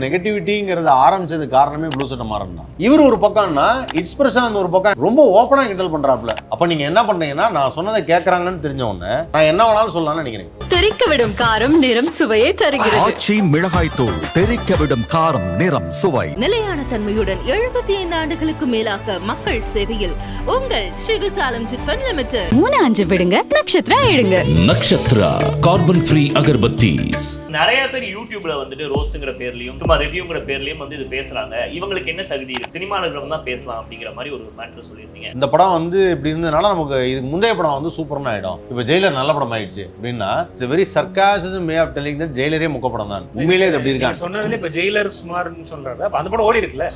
நெகட்டிவிட்டிங்கிறது ஆரம்பிச்சது காரணமே ப்ளூ சட்டை மாறன் தான். இவர் ஒரு பக்கம்னா இட்ஸ் பிரசாந்த் ஒரு பக்கம் ரொம்ப ஓப்பனா கிண்டல் பண்றாப்ல. அப்ப நீங்க என்ன பண்றீங்கன்னா நான் சொன்னதை கேட்கறாங்கன்னு தெரிஞ்ச உடனே நான் என்ன வேணாலும் சொல்லலாம்னு நினைக்கிறேன். தெறிக்க விடும் காரம் நிறம் சுவையை தருகிறது. ஆச்சி மிளகாய் தூள் தெறிக்க விடும் காரம் நிறம் சுவை. நிலையான தன்மையுடன் 75 ஆண்டுகளுக்கு மேலாக மக்கள் சேவையில் உங்கள் ஸ்ரீ விசாலம் சிட்ஃபண்ட் லிமிடெட். 3-5 விடுங்க, நட்சத்திரா எடுங்க. Nakshatra carbon free agarbattis. நிறைய பேர் யூடியூப்ல வந்துட்டு ரோஸ்ட்ங்கிற பேர்லயும் சும்மா ரிவ்யூங்கிற பேர்லயும் வந்து இது பேசுறாங்க. இவங்களுக்கு என்ன தகுதி இருக்கு, சினிமால இருக்கிறவங்க தான் பேசலாம் அப்படிங்கிற மாதிரி ஒரு மேட்டர் சொல்லியிருந்தீங்க. இந்த படம் வந்து இப்படி இருந்ததுனால நமக்கு இதுக்கு முந்தைய படம் வந்து சூப்பர்னு ஆயிடும். இப்ப ஜெயிலர் நல்ல படம் ஆயிடுச்சு அப்படின்னா it's very sarcasm way of telling that ஜெயிலரே முக்க படம் தான். உண்மையிலே இது எப்படி இருக்காங்க சொன்னதுல இப்ப ஜெயிலர் சுமார்னு சொல்றாங்க. அந்த படம் ஓடி இருக்குல்ல,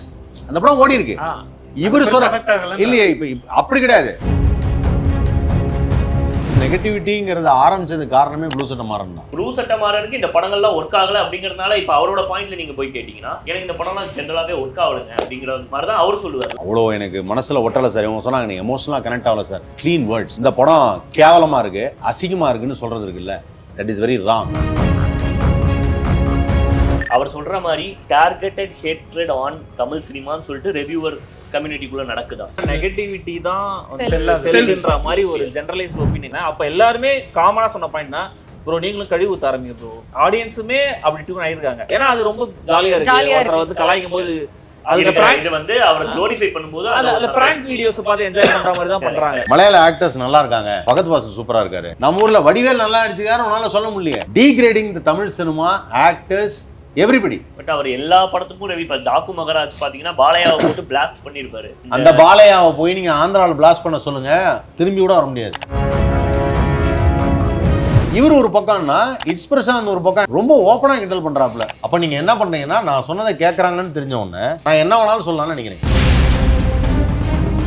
அந்த படம் ஓடி இருக்கு. இவர் சொல்ற இல்லையே இப்ப அப்படி கிடையாது. நெகட்டிவிட்டிங்கிறது ஆரம்பிச்சது காரணமே ப்ளூ சட்டை மாறன் தான். ப்ளூ சட்டை மாறனுக்கு இந்த படங்கள்லாம் ஒர்க் ஆகல அப்படிங்கறதுனால இப்ப அவரோட பாயிண்ட்ல நீங்க போய் கேட்டீங்கன்னா எனக்கு இந்த படம்லாம் ஜென்ரலாவே ஒர்க் ஆகலங்க அப்படிங்கிற மாதிரி தான் அவர் சொல்லுவார். அவ்வளோ எனக்கு மனசுல ஒட்டலை சார். இவங்க சொன்னாங்க நீங்க எமோஷனலா கனெக்ட் ஆகல சார். Clean words. இந்த படம் கேவலமா இருக்கு, அசிங்கமா இருக்குன்னு சொல்றது இருக்குல்ல, தட் இஸ் வெரி ராங். அவர் சொல்ற மாதிரி டார்கெட்டட் ஹேட்ரட் ஆன் தமிழ் சினிமான்னு சொல்லிட்டு ரிவ்யூவர் கம்யூனிட்டிக்குள்ள நடக்குதா? நெகட்டிவிட்டி தான் செல்ன்ற மாதிரி ஒரு ஜெனரலைஸ்ட் ஒப்பீனியன். அப்ப எல்லாருமே காமனா சொன்ன பாயிண்ட்னா ப்ரோ நீங்களும் கழிவு ஊத்த ஆரம்பிங்க ப்ரோ. ஆடியன்ஸுமே அப்படி டியூன் ஆயிருக்காங்க. ஏன்னா அது ரொம்ப ஜாலியா இருக்கு. ஒருத்தரை வந்து கலாய்க்கும் போது அது வந்து அவரை க்ளோரிஃபை பண்ணும்போது அந்த பிராங்க் வீடியோஸ் பார்த்து என்ஜாய் பண்ற மாதிரி தான் பண்றாங்க. மலையாள ஆக்டர்ஸ் நல்லா இருக்காங்க. பகத் பாசன் சூப்பரா இருக்காரு. நம்ம ஊர்ல வடிவேல் நல்லா அடிச்சுக்காரு, உன்னால சொல்ல முடியல. Degrading the Tamil cinema actors everybody. But அவர் எல்லா படத்துக்கும் ரவி டாக்கு மகராஜ் பாத்தீங்கன்னா பாலையாவை போட்டு பிளாஸ்ட் பண்ணிருப்பாரு. அந்த பாலையாவை போய் நீங்க ஆந்திரால பிளாஸ்ட் பண்ண சொல்லுங்க, திரும்பி கூட வர முடியாது. இவர் ஒரு பக்கம்னா இட்ஸ் பிரசாந்த் ஒரு பக்கம் ரொம்ப ஓப்பனா கிண்டல் பண்றாப்ல. அப்ப நீங்க என்ன பண்றீங்கன்னா நான் சொன்னதை கேட்கறாங்கன்னு தெரிஞ்ச உடனே நான் என்ன வேணாலும் சொல்லலாம்னு நினைக்கிறேன்.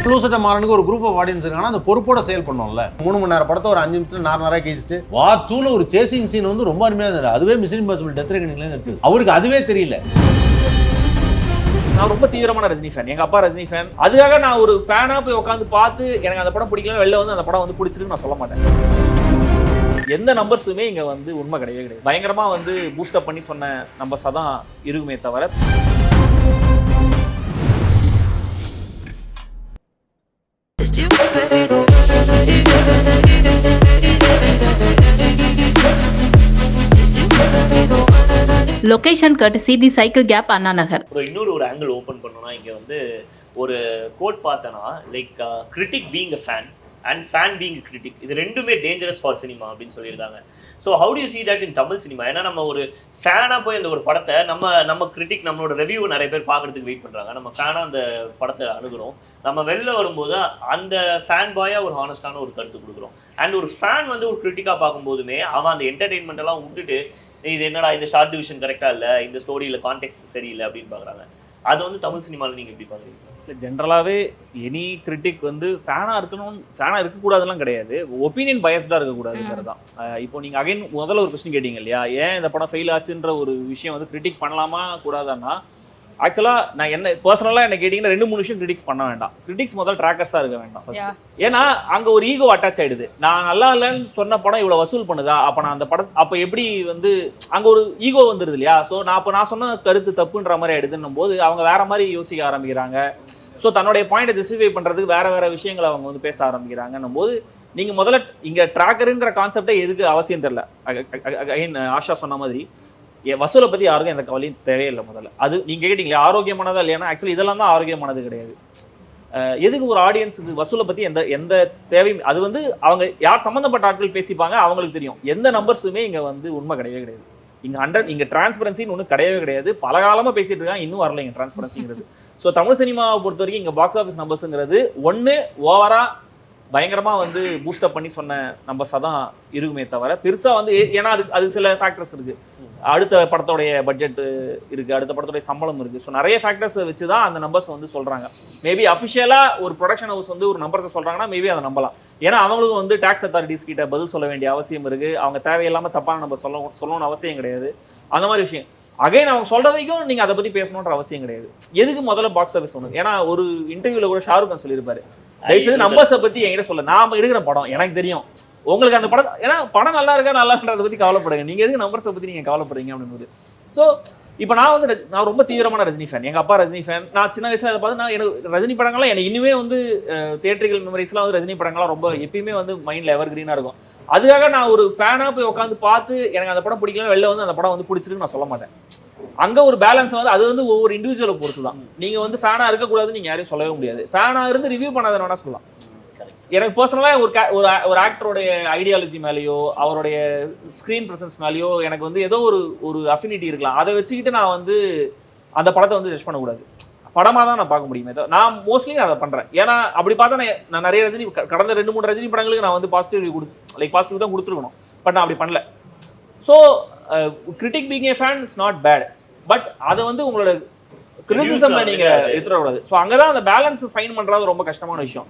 ப்ளூ சட்டை மாறனுக்கு ஒரு குரூப் ஆஃப் ஆடியன்ஸ் இருக்காங்க. அந்த பொறுப்போட செயல் பண்ணோம்ல. 3 மணி நேரம் படத்தை ஒரு 5 நிமிஷத்துல 4 நேரம் கழிச்சிட்டு வார் 2ல ஒரு சேசிங் சீன் வந்து ரொம்ப அருமையா இருந்தது. அதுவே மிஷன் இம்பாசிபிள் டெத் ரெக்கனிங்ல இருக்கு. அவருக்கு அதுவே தெரியல. நான் ரொம்ப தீவிரமான ரஜினி ஃபேன். எங்க அப்பா ரஜினி ஃபேன். அதுக்காக நான் ஒரு ஃபேனா போய் உட்காந்து பார்த்து எனக்கு அந்த படம் பிடிக்கல வெளில வந்து அந்த படம் வந்து பிடிச்சிருக்கு நான் சொல்ல மாட்டேன். எந்த நம்பர்ஸுமே இங்க வந்து உண்மை கிடையவே கிடையாது. பயங்கரமா வந்து பூஸ்டப் பண்ணி சொன்ன நம்பர்ஸா தான் இருக்குமே தவிர location courtesy the Cycle Gap Anna Nagar. இன்னொரு ஆங்கிள் ஓபன் பண்ணோம்னா இங்க வந்து ஒரு கோட் பார்த்தனா like critic being a fan and fan being a critic, இது ரெண்டுமே டேஞ்சரஸ் ஃபார் சினிமா அப்படின்னு சொல்லியிருக்காங்க. So how to you see that in Tamil cinema? ஏன்னா நம்ம ஒரு ஃபேனாக போய் அந்த ஒரு படத்தை நம்ம கிரிட்டிக் நம்மளோட ரிவ்யூ நிறைய பேர் பார்க்கறதுக்கு வெயிட் பண்ணுறாங்க. நம்ம ஃபேனாக அந்த படத்தை அணுகிறோம். நம்ம வெளில வரும்போது அந்த ஃபேன் பாயாக ஒரு ஹானஸ்டான ஒரு கருத்து கொடுக்குறோம். அண்ட் ஒரு ஃபேன் வந்து ஒரு கிரிட்டிக்காக பார்க்கும்போதுமே அவன் அந்த என்டர்டெயின்மெண்ட் எல்லாம் விட்டுட்டு இது என்னடா இந்த ஷார்ட் டிவிஷன் கரெக்டாக இல்லை, இந்த ஸ்டோரியில் கான்டெக்ட் சரியில்லை அப்படின்னு பார்க்குறாங்க. அது வந்து தமிழ் சினிமாவில் நீங்கள் எப்படி பார்க்குறீங்க? ஜென்ரலாகவே எனி கிரிட்டிக் வந்து ஃபேனாக இருக்கக்கூடாதுலாம் கிடையாது. ஒப்பீனியன் பயஸ்டாக இருக்கக்கூடாதுங்கிறது தான். இப்போ நீங்கள் அகைன் முதல்ல ஒரு கொஸ்டின் கேட்டீங்க இல்லையா, ஏன் இந்த படம் ஃபெயில் ஆச்சுன்ற ஒரு விஷயம் வந்து கிரிட்டிக் பண்ணலாமா கூடாதான்னா, ஆக்சுவலாக நான் என்ன பர்சனலாக என்ன கேட்டிங்கன்னா 2-3 விஷயம் கிரிட்டிக்ஸ் பண்ண வேண்டாம். கிரிட்டிக்ஸ் முதல்ல ட்ராக்கர்ஸாக இருக்க வேண்டாம் ஃபர்ஸ்ட். ஏன்னா அங்கே ஒரு ஈகோ அட்டாச் ஆகிடுது. நான் நல்லா இல்லைன்னு சொன்ன படம் இவ்வளோ வசூல் பண்ணுதா, அப்போ நான் அந்த படம் அப்போ எப்படி வந்து அங்கே ஒரு ஈகோ வந்துடுது இல்லையா. ஸோ நான் சொன்ன கருத்து தப்புன்ற மாதிரி ஆகிடுதுன்னும் போது அவங்க வேற மாதிரி யோசிக்க ஆரம்பிக்கிறாங்க. ஸோ தன்னுடைய பாயிண்ட்டை ஜஸ்டிஃபை பண்ணுறதுக்கு வேற விஷயங்களை அவங்க வந்து பேச ஆரம்பிக்கிறாங்கன்னும் போது நீங்கள் முதல்ல இங்கே ட்ராக்கருங்கிற கான்செப்டே எதுக்கு அவசியம் தெரியல. அகைன் ஆஷா சொன்ன மாதிரி வசூலை பற்றி யாருக்கும் எந்த கவலையும் தேவையில்லை. முதல்ல அது நீங்கள் கேட்டிங்களே ஆரோக்கியமானதா இல்லையானா, ஆக்சுவலி இதெல்லாம் தான் ஆரோக்கியமானது கிடையாது. எதுக்கு ஒரு ஆடியன்ஸுக்கு வசூலை பற்றி எந்த தேவையும், அது வந்து அவங்க யார் சம்மந்தப்பட்ட ஆட்கள் பேசிப்பாங்க, அவங்களுக்கு தெரியும். எந்த நம்பர்ஸுமே இங்கே வந்து உண்மை கிடையவே கிடையாது. இங்கே டிரான்ஸ்பரன்சின்னு ஒன்றும் கிடையவே கிடையாது. பல காலமாக பேசிட்டு இருக்காங்க, இன்னும் வரல இங்கே டிரான்ஸ்பரன்சிங்கிறது. ஸோ தமிழ் சினிமாவை பொறுத்த வரைக்கும் இங்கே பாக்ஸ் ஆஃபீஸ் நம்பர்ஸுங்கிறது ஒன்று ஓவராக பயங்கரமாக வந்து பூஸ்டப் பண்ணி சொன்ன நம்பர்ஸாக தான் இருக்குமே தவிர பெருசாக வந்து ஏன்னா அது சில ஃபேக்டர்ஸ் இருக்குது. அடுத்த படத்தோடைய பட்ஜெட் இருக்குது, அடுத்த படத்தோடைய சம்பளம் இருக்குது. ஸோ நிறைய ஃபேக்டர்ஸை வச்சு தான் அந்த நம்பர்ஸ் வந்து சொல்கிறாங்க. மேபி அஃபிஷியலாக ஒரு ப்ரொடக்ஷன் ஹவுஸ் வந்து ஒரு நம்பர்ஸை சொல்கிறாங்கன்னா மேபி அதை நம்பலாம். ஏன்னா அவங்களுக்கும் வந்து டேக்ஸ் அத்தாரிட்டிஸ் கிட்ட பதில் சொல்ல வேண்டிய அவசியம் இருக்குது. அவங்க தேவையில்லாமல் தப்பான நம்பர் சொல்லணும்னு அவசியம் கிடையாது. அந்த மாதிரி விஷயம் அகைன் அவங்க சொல்ற வரைக்கும் நீங்கள் அதை பற்றி பேசணுன்ற அவசியம் கிடையாது. எதுக்கு முதல்ல பாக்ஸ் ஆஃபீஸ் ஒன்று? ஏன்னா ஒரு இன்டர்வியூவில் கூட ஷாருக் கான் சொல்லியிருப்பாரு, தயவுசெய்து நம்பர்ஸை பற்றி என்கிட்ட சொல்ல, நாம எடுக்கிற படம் எனக்கு தெரியும், உங்களுக்கு அந்த படம் ஏன்னா படம் நல்லா இருக்கா நல்லான்றதை பற்றி கவலைப்படுங்க, நீங்கள் எதுக்கு நம்பர்ஸை பற்றி நீங்கள் கவலைப்படுறீங்க அப்படின்னு. ஸோ இப்போ நான் வந்து நான் ரொம்ப தீவிரமான ரஜினி ஃபேன். எங்கள் அப்பா ரஜினி ஃபேன். நான் சின்ன வயசில் அதை பார்த்து நான் எனக்கு ரஜினி படங்கள்லாம் எனக்கு இன்னுமே வந்து தியேட்டரிக்கல் மெமரிஸ்லாம் வந்து ரஜினி படங்கள்லாம் ரொம்ப எப்பயுமே வந்து மைண்டில் எவர் கிரீனாக இருக்கும். அதுக்காக நான் ஒரு ஃபேனாக போய் உட்காந்து பார்த்து எனக்கு அந்த படம் பிடிக்கலன்னு வெளில வந்து அந்த படம் வந்து பிடிச்சிருக்குன்னு நான் சொல்ல மாட்டேன். அங்கே ஒரு பேலன்ஸ் வந்து அது வந்து ஒவ்வொரு இண்டிவிஜுவலை பொறுத்து தான். நீங்கள் வந்து ஃபேனாக இருக்கக்கூடாதுன்னு நீங்கள் யாரையும் சொல்லவே முடியாது. ஃபேனாக இருந்து ரிவ்யூ பண்ணாத வேணா சொல்லலாம். எனக்கு பர்சனலாக ஒரு ஆக்டருடைய ஐடியாலஜி மேலேயோ அவருடைய ஸ்க்ரீன் ப்ரெசன்ஸ் மேலேயோ எனக்கு வந்து ஏதோ ஒரு அஃபினிட்டி இருக்கலாம். அதை வச்சுக்கிட்டு நான் வந்து அந்த படத்தை வந்து ஜட்ஜ் பண்ணக்கூடாது. படமாக தான் நான் பார்க்க முடியுமே. நான் மோஸ்ட்லி அதை பண்ணுறேன். ஏன்னா அப்படி பார்த்தா நான் நிறைய ரஜினி கடந்த 2-3 ரஜினி படங்களுக்கு நான் வந்து பாசிட்டிவ் பாசிட்டிவ் தான் கொடுத்துருக்கணும். பட் நான் அப்படி பண்ணல. So critic being a fan is not bad. But அதை வந்து உங்களோட கிரிட்டிசிசம்ல நீங்கள் எடுத்துடக்கூடாது. ஸோ அங்கே தான் அந்த பேலன்ஸ் ஃபைன் பண்ணுறது ரொம்ப கஷ்டமான விஷயம்.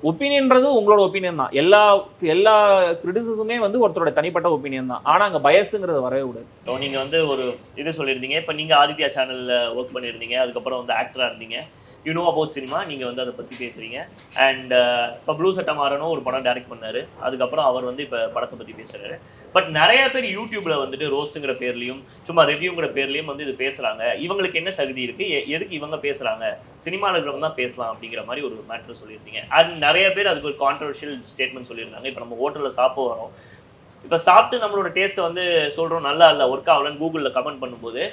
ஒப்பீனியன்றது உங்களோட ஒப்பீனியன் தான். எல்லா கிரிட்டிசிசமே வந்து ஒருத்தரோட தனிப்பட்ட ஒப்பீனியன் தான். ஆனால் அங்கே பயசுங்கிறது வரவே கூடாது. ஸோ நீங்கள் வந்து ஒரு இது சொல்லியிருந்தீங்க. இப்போ நீங்கள் ஆதித்யா சேனலில் ஒர்க் பண்ணியிருந்தீங்க, அதுக்கப்புறம் வந்து ஆக்டராக இருந்தீங்க. யூ நோ அபவுட் சினிமா, நீங்கள் வந்து அதை பற்றி பேசுகிறீங்க. அண்ட் இப்போ ப்ளூ சட்டை மாறனும் ஒரு படம் டைரக்ட் பண்ணார். அதுக்கப்புறம் அவர் வந்து இப்போ படத்தை பற்றி பேசுகிறாரு. பட் நிறைய பேர் யூடியூப்பில் வந்துட்டு ரோஸ்ட்டுங்கிற பேர்லையும் சும்மா ரிவ்யூங்கிற பேர்லையும் வந்து இது பேசுகிறாங்க. இவங்களுக்கு என்ன தகுதி இருக்குது, எதுக்கு இவங்க பேசுகிறாங்க, சினிமாவில் இருக்கிறவங்க தான் பேசலாம் அப்படிங்கிற மாதிரி ஒரு மேட்ரு சொல்லியிருந்தீங்க. அண்ட் நிறைய பேர் அதுக்கு ஒரு கான்ட்ரவர்ஷியல் ஸ்டேட்மெண்ட் சொல்லியிருந்தாங்க. இப்போ நம்ம ஹோட்டலில் சாப்பிட வரோம், இப்போ சாப்பிட்டு நம்மளோட டேஸ்ட்டை வந்து சொல்கிறோம் நல்லா இல்லை ஒர்க் ஆகலன்னு கூகுளில் கமெண்ட் பண்ணும்போது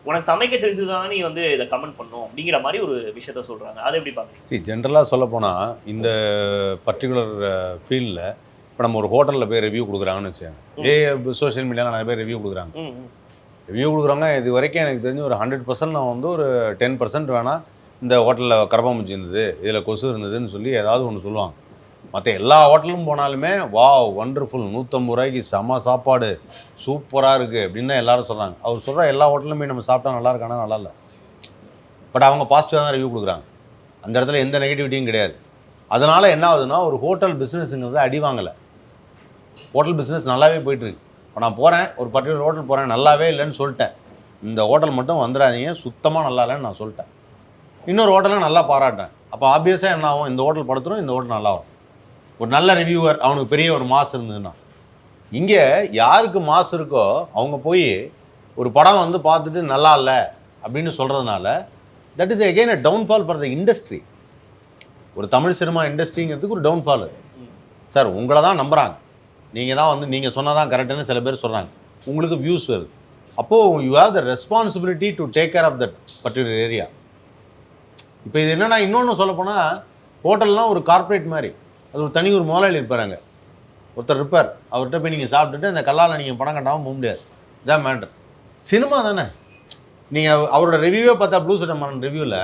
உனக்கு சமைக்க தெரிஞ்சதுதான் நீ வந்து இதை கமெண்ட் பண்ணும் அப்படிங்கிற மாதிரி ஒரு விஷயத்த சொல்கிறாங்க. அதை எப்படி பார்க்குறீங்க? சரி, ஜென்ரலாக சொல்ல போனால் இந்த பர்டிகுலர் ஃபீல்டில் இப்போ நம்ம ஒரு ஹோட்டலில் போய் ரிவ்யூ கொடுக்குறாங்கன்னு வச்சுக்கோங்க. சோஷியல் மீடியாவில் நிறைய பேர் ரிவ்யூ கொடுக்குறாங்க. ரிவ்யூ கொடுக்குறாங்க. இது வரைக்கும் எனக்கு தெரிஞ்சு ஒரு 100% நான் வந்து ஒரு 10% வேணால் இந்த ஹோட்டலில் கரப்பாம்பூச்சி இருந்தது, இதில் கொசு இருந்ததுன்னு சொல்லி ஏதாவது ஒன்று சொல்லுவாங்க. மற்ற எல்லா ஹோட்டலும் போனாலுமே வாவ் வண்டர்ஃபுல், 150 ரூபாய்க்கு செம்ம சாப்பாடு, சூப்பராக இருக்குது அப்படின்னு தான் எல்லாரும் சொல்கிறாங்க. அவர் சொல்கிற எல்லா ஹோட்டலுமே நம்ம சாப்பிட்டா நல்லா இருக்கானா, நல்லா இல்லை. பட் அவங்க பாசிட்டிவாக தான் ரிவ்யூ கொடுக்குறாங்க. அந்த இடத்துல எந்த நெகட்டிவிட்டியும் கிடையாது. அதனால் என்ன ஆகுதுன்னா ஒரு ஹோட்டல் பிஸ்னஸுங்கிறது அடி வாங்கலை. ஹோட்டல் பிஸ்னஸ் நல்லாவே போயிட்டுருக்கு. இப்போ நான் போகிறேன், ஒரு பர்டிகுலர் ஹோட்டல் போகிறேன், நல்லாவே இல்லைன்னு சொல்லிட்டேன். இந்த ஹோட்டல் மட்டும் வந்துடாதீங்க, சுத்தமாக நல்லா இல்லைன்னு நான் சொல்லிட்டேன். இன்னொரு ஹோட்டலை நல்லா பாராட்டுறேன். அப்போ ஆப்வியஸாக என்ன ஆகும், இந்த ஹோட்டல் படுத்துரும், இந்த ஹோட்டல் நல்லா வரும். ஒரு நல்ல ரிவ்யூவர், அவனுக்கு பெரிய ஒரு மாஸ் இருந்ததுன்னா. இங்கே யாருக்கு மாஸ் இருக்கோ அவங்க போய் ஒரு படம் வந்து பார்த்துட்டு நல்லா இல்லை அப்படின்னு சொல்கிறதுனால that is again a downfall for the industry. ஒரு தமிழ் சினிமா இண்டஸ்ட்ரிங்கிறதுக்கு ஒரு டவுன்ஃபால். சார் உங்களை தான் நம்புகிறாங்க, நீங்கள் தான் வந்து நீங்கள் சொன்னால் தான் கரெக்டுன்னு சில பேர் சொல்கிறாங்க. உங்களுக்கு வியூஸ் வருது. அப்போது you have the responsibility to take care of that particular area. இப்போ இது என்னென்னா இன்னொன்று சொல்லப்போனால் ஹோட்டல்லாம் ஒரு கார்ப்பரேட் மாதிரி. அது ஒரு தனி ஒரு முதலாளி இருப்பாருங்க, ஒருத்தர் இருப்பார். அவர்கிட்ட போய் நீங்கள் சாப்பிட்டுட்டு அந்த கல்லால் நீங்கள் பணம் கட்டாமல் போக முடியாது. இதான் மேட்ரு. சினிமா தானே. நீங்கள் அவரோட ரிவ்யூவே பார்த்தா ப்ளூ சட்டை மாறன் ரிவ்யூவில்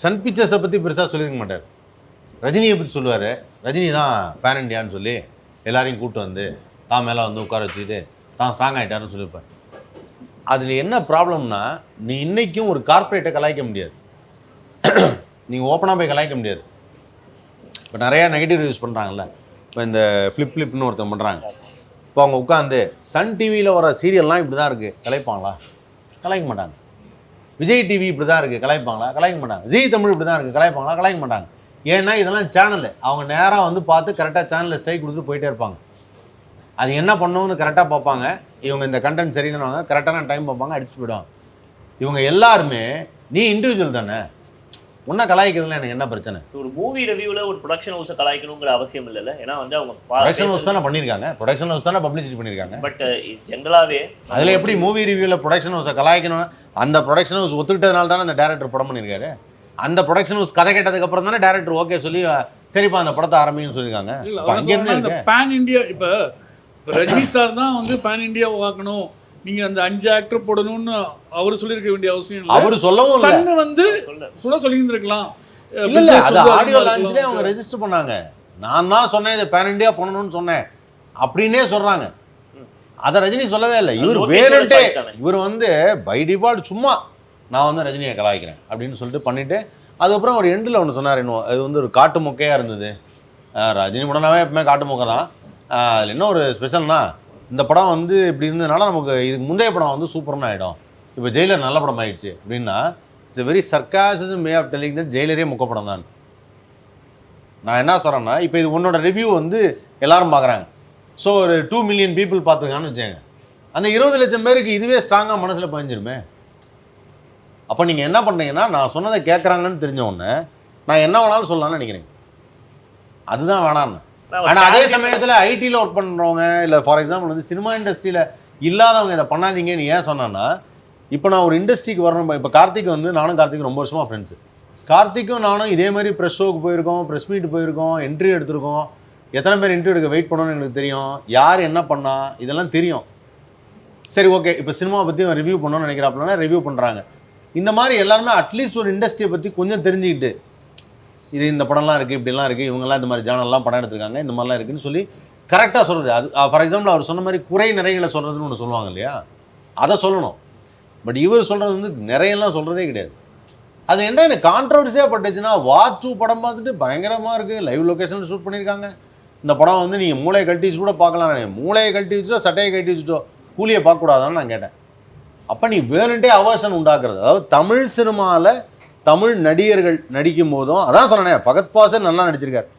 சன் பிக்சர்ஸை பற்றி பெருசாக சொல்லியிருக்க மாட்டார். ரஜினியை பற்றி சொல்லுவார். ரஜினி தான் பேன் இண்டியான்னு சொல்லி எல்லாரையும் கூப்பிட்டு வந்து தான் மேலே வந்து உட்கார வச்சுக்கிட்டு தான் ஸ்ட்ராங் ஆகிட்டாருன்னு சொல்லியிருப்பார். அதில் என்ன ப்ராப்ளம்னா நீ இன்றைக்கும் ஒரு கார்ப்பரேட்டை கலாய்க்க முடியாது. நீங்கள் ஓப்பனாக போய் கலாய்க்க முடியாது. இப்போ நிறையா நெகட்டிவ் ரிவ்யூஸ் பண்ணுறாங்கல்ல. இப்போ இந்த ஃப்ளிப்னு ஒருத்தன் பண்ணுறாங்க. இப்போ அவங்க உட்காந்து சன் டிவியில் வர சீரியல்லாம் இப்படி தான் இருக்குது, கலாய்ப்பாங்களா? கலாய்க்க மாட்டாங்க. விஜய் டிவி இப்படி தான் இருக்குது, கலாய்ப்பாங்களா? கலாய்க்க மாட்டாங்க. ஜி தமிழ் இப்படி தான் இருக்குது, கலாய்ப்பாங்களா? கலாய்க்க மாட்டாங்க. ஏன்னா இதெல்லாம் சேனலு. அவங்க நேராக வந்து பார்த்து கரெக்டாக சேனலில் ஸ்ட்ரைக் கொடுத்துட்டு போயிட்டே இருப்பாங்க. அது என்ன பண்ணணும்னு கரெக்டாக பார்ப்பாங்க. இவங்க இந்த கண்டென்ட் சரியில்லைன்னு கரெக்டான டைம் பார்ப்பாங்க, அடிச்சுட்டு போயிடுவாங்க. இவங்க எல்லாருமே நீ இண்டிவிஜுவல் தானே, ஒன்றா கலாய்க்கிறதுல எனக்கு என்ன பிரச்சனை? ஒரு மூவி ரிவ்யூவில் ஒரு ப்ரொடக்ஷன் ஹவுஸை கலாய்க்கணுங்கிற அவசியம் இல்லைல்ல. ஏன்னா வந்து அவங்க ப்ரொடக்ஷன் ஹவுஸ் தானே பண்ணியிருக்காங்க, ப்ரொடக்ஷன் ஹவுஸ் தானே பப்ளிசிட்டி பண்ணியிருக்காங்க. பட் ஜென்ரலாகவே அதில் எப்படி மூவி ரிவ்யூவில் ப்ரொடக்ஷன் ஹவுஸை கலாய்க்கணும்? அந்த ப்ரொடக்ஷன் ஹவுஸ் ஒத்துக்கிட்டதுனால தானே அந்த டேரக்டர் படம் பண்ணியிருக்காரு. அந்த ப்ரொடக்ஷன் ஹவுஸ் கதை கேட்டதுக்கப்புறம் தானே டேரக்டர் ஓகே சொல்லி சரிப்பா அந்த படத்தை ஆரம்பின்னு சொல்லியிருக்காங்க. பேன் இண்டியா இப்போ ரஜினி சார் தான் வந்து பேன் இண்டியா பார்க்கணும், நீங்க அந்த 5 ஆக்டர் போடணும்னு அவர் சொல்லியிருக்க வேண்டிய அவசியம் இல்லை. அவர் சொல்லவும் இல்லை. சன்னு வந்து சொல்லியிருந்திருக்கலாம். இல்லை, அது ஆடியோ லான்ச்லேயே அவங்க ரெஜிஸ்டர் பண்ணாங்க. நான் தான் சொன்னேன் இதை பேன் இண்டியா பண்ணணும்னு சொன்னேன் அப்படின்னே சொல்கிறாங்க. அதை ரஜினி சொல்லவே இல்லை. இவர் வேணுன்ட்டே இவர் வந்து பை டிஃபால்ட் சும்மா நான் வந்து ரஜினியை கலாய்க்கிறேன் அப்படின்னு சொல்லிட்டு பண்ணிவிட்டு அதுக்கப்புறம் ஒரு எண்டில் ஒன்று சொன்னார். இன்னும் அது வந்து ஒரு காட்டு மொக்கையாக இருந்தது. ரஜினி படம்னாவே எப்பவுமே காட்டு மொக்கை தான். அதில் என்ன ஒரு ஸ்பெஷல்னா இந்த படம் வந்து இப்படி இருந்ததுனால நமக்கு இதுக்கு முந்தைய படம் வந்து சூப்பர்னு ஆகிடும். இப்போ ஜெயிலர் நல்ல படம் ஆகிடுச்சு அப்படின்னா it's very sarcasm way of telling that ஜெயிலரே மொக்க படம் தான். நான் என்ன சொல்கிறேன்னா இப்போ இது உன்னோட ரிவ்யூ வந்து எல்லாரும் பார்க்குறாங்க. ஸோ ஒரு 2 மில்லியன் பீப்புள் பார்த்துருக்கான்னு வச்சுங்க. அந்த 20 லட்சம் பேருக்கு இதுவே ஸ்ட்ராங்காக மனசில் பதிஞ்சிருமே. அப்போ நீங்கள் என்ன பண்ணுறீங்கன்னா நான் சொன்னதை கேட்குறாங்கன்னு தெரிஞ்ச உடனே நான் என்ன வேணாலும் சொல்லலாம்னு நினைக்கிறேன். அதுதான் வேணான்னு. ஆனால் அதே சமயத்தில் ஐடியில் ஒர்க் பண்ணுறவங்க இல்லை ஃபார் எக்ஸாம்பிள் வந்து சினிமா இண்டஸ்ட்ரியில் இல்லாதவங்க இதை பண்ணாதீங்கன்னு ஏன் சொன்னேன்னா, இப்போ நான் ஒரு இண்டஸ்ட்ரிக்கு வரணும். இப்போ கார்த்திக் வந்து நானும் கார்த்திக் ரொம்ப வருஷமாக ஃப்ரெண்ட்ஸு. கார்த்திக்கும் நானும் இதே மாதிரி ப்ரெஸ் ஷோக்கு போயிருக்கோம், ப்ரெஸ் மீட் போயிருக்கோம், இன்டர்வியூ எடுத்திருக்கோம். எத்தனை பேர் இன்டர்வியூ எடுக்க வெயிட் பண்ணணும்னு எனக்கு தெரியும், யார் என்ன பண்ணா இதெல்லாம் தெரியும். சரி ஓகே, இப்போ சினிமாவை பற்றி ரிவ்யூ பண்ணணும்னு நினைக்கிறாப்புலன்னா ரிவ்யூ பண்ணுறாங்க. இந்த மாதிரி எல்லாருமே அட்லீஸ்ட் ஒரு இண்டஸ்ட்ரியை பற்றி கொஞ்சம் தெரிஞ்சுக்கிட்டு, இது இந்த படம்லாம் இருக்குது, இப்படிலாம் இருக்குது, இவங்கெல்லாம் இந்த மாதிரி ஜானல்லாம் படம் எடுத்துருக்காங்க, இந்த மாதிரிலாம் இருக்குதுன்னு சொல்லி கரெக்டாக சொல்கிறது. அது ஃபார் எக்ஸாம்பிள் அவர் சொன்ன மாதிரி குறை நிறைகளை சொல்கிறதுன்னு ஒன்று சொல்லுவாங்க இல்லையா, அதை சொல்லணும். பட் இவர் சொல்கிறது வந்து நிறையெல்லாம் சொல்கிறதே கிடையாது. அது என்ன எனக்கு கான்ட்ரவர்சியாக பட்டுச்சுன்னா, வார் 2 படம் பார்த்துட்டு பயங்கரமாக இருக்குது, லைவ் லொக்கேஷனில் ஷூட் பண்ணியிருக்காங்க. இந்த படம் வந்து நீங்கள் மூளையை கழட்டி வச்சு கூட பார்க்கலாம். மூளையை கழட்டி வச்சுட்டோ சட்டையை கழட்டி வச்சுட்டோ கூலியை பார்க்கக்கூடாதான்னு நான் கேட்டேன். அப்போ நீ வேணுன்ட்டே அவர்ஷன் உண்டாக்குறது. அதாவது தமிழ் சினிமாவில் தமிழ் நடிகர்கள் நடிக்கும் போதும் அதான் சொன்னேன், பகத் ஃபாசில் நல்லா நடிச்சிருக்கார்,